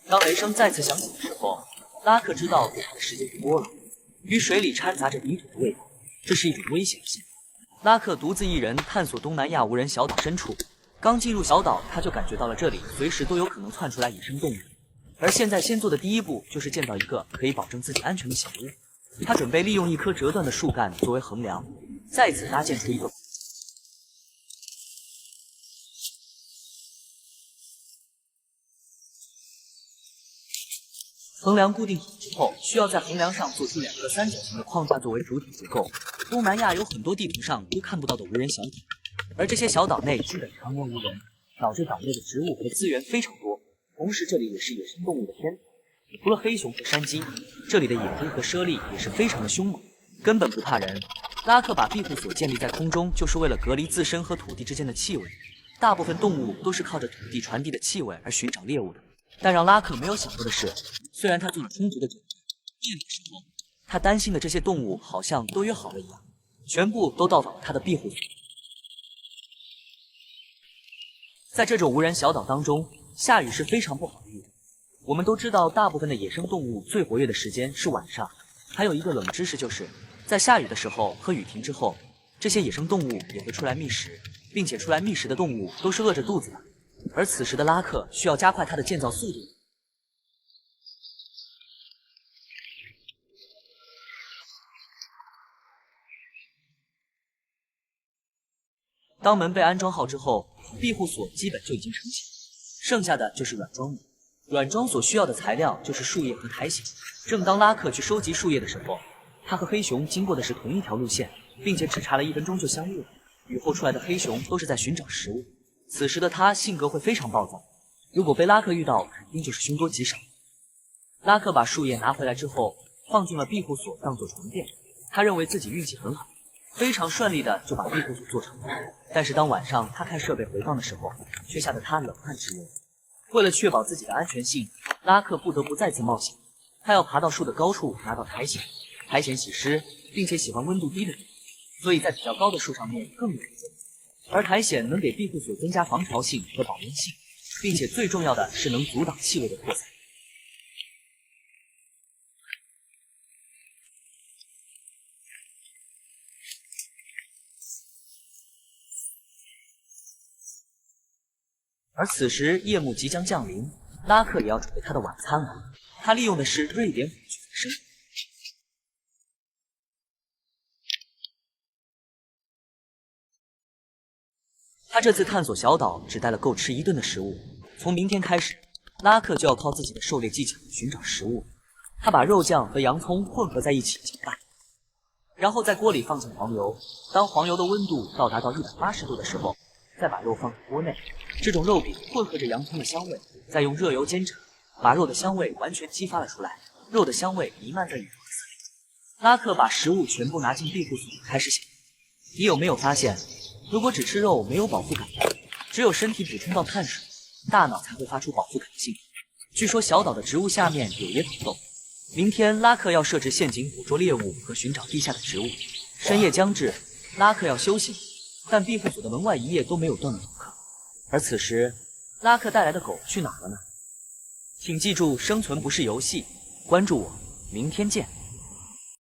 当雷声再次响起的时候，拉克知道给他的时间不多了。与水里掺杂着泥土的味道，这是一种危险的信号。拉克独自一人探索东南亚无人小岛深处，刚进入小岛，他就感觉到了这里随时都有可能窜出来野生动物。而现在先做的第一步就是建造一个可以保证自己安全的小屋。他准备利用一棵折断的树干作为横梁，再次搭建出一个。横梁固定好之后，需要在横梁上做出2个三角形的框架作为主体结构。东南亚有很多地图上都看不到的无人小岛，而这些小岛内基本常年无人，导致岛内的植物和资源非常多。同时，这里也是野生动物的天堂。除了黑熊和山鸡，这里的野猪和猞猁也是非常的凶猛，根本不怕人。拉克把庇护所建立在空中，就是为了隔离自身和土地之间的气味。大部分动物都是靠着土地传递的气味而寻找猎物的。但让拉克没有想到的是，虽然他做了充足的准备，夜里的时候，他担心的这些动物好像都约好了一样，全部都到访了他的庇护所。在这种无人小岛当中，下雨是非常不好的预兆。我们都知道，大部分的野生动物最活跃的时间是晚上。还有一个冷知识，就是在下雨的时候和雨停之后，这些野生动物也会出来觅食，并且出来觅食的动物都是饿着肚子的。而此时的拉克需要加快他的建造速度。当门被安装好之后，庇护所基本就已经成型，剩下的就是软装了。软装所需要的材料就是树叶和苔藓。正当拉克去收集树叶的时候，他和黑熊经过的是同一条路线，并且只差了1分钟就相遇了。雨后出来的黑熊都是在寻找食物，此时的他性格会非常暴躁，如果被拉克遇到，肯定就是凶多吉少。拉克把树叶拿回来之后，放进了庇护所当做床垫。他认为自己运气很好，非常顺利的就把庇护所做成了。但是当晚上他看设备回放的时候，却吓得他冷汗直流。为了确保自己的安全性，拉克不得不再次冒险。他要爬到树的高处拿到苔藓，苔藓喜湿，并且喜欢温度低的地方，所以在比较高的树上面更有用。而苔藓能给庇护所增加防潮性和保温性，并且最重要的是能阻挡气味的扩散。而此时夜幕即将降临，拉克也要准备他的晚餐了。他利用的是瑞典火炬焚生。他这次探索小岛只带了够吃1顿的食物。从明天开始，拉克就要靠自己的狩猎技巧寻找食物。他把肉酱和洋葱混合在一起搅拌，然后在锅里放进黄油。当黄油的温度到达到180度的时候，再把肉放入锅内。这种肉饼混合着洋葱的香味，再用热油煎炒，把肉的香味完全激发了出来。肉的香味弥漫在宇宙四里。拉克把食物全部拿进庇护所，开始想。你有没有发现，如果只吃肉没有饱腹感，只有身体补充到碳水，大脑才会发出饱腹感的信号。据说小岛的植物下面有野土豆。明天拉克要设置陷阱捕捉猎物和寻找地下的植物。深夜将至，拉克要休息，但庇护所的门外一夜都没有断了游客。而此时，拉克带来的狗去哪了呢？请记住，生存不是游戏。关注我，明天见。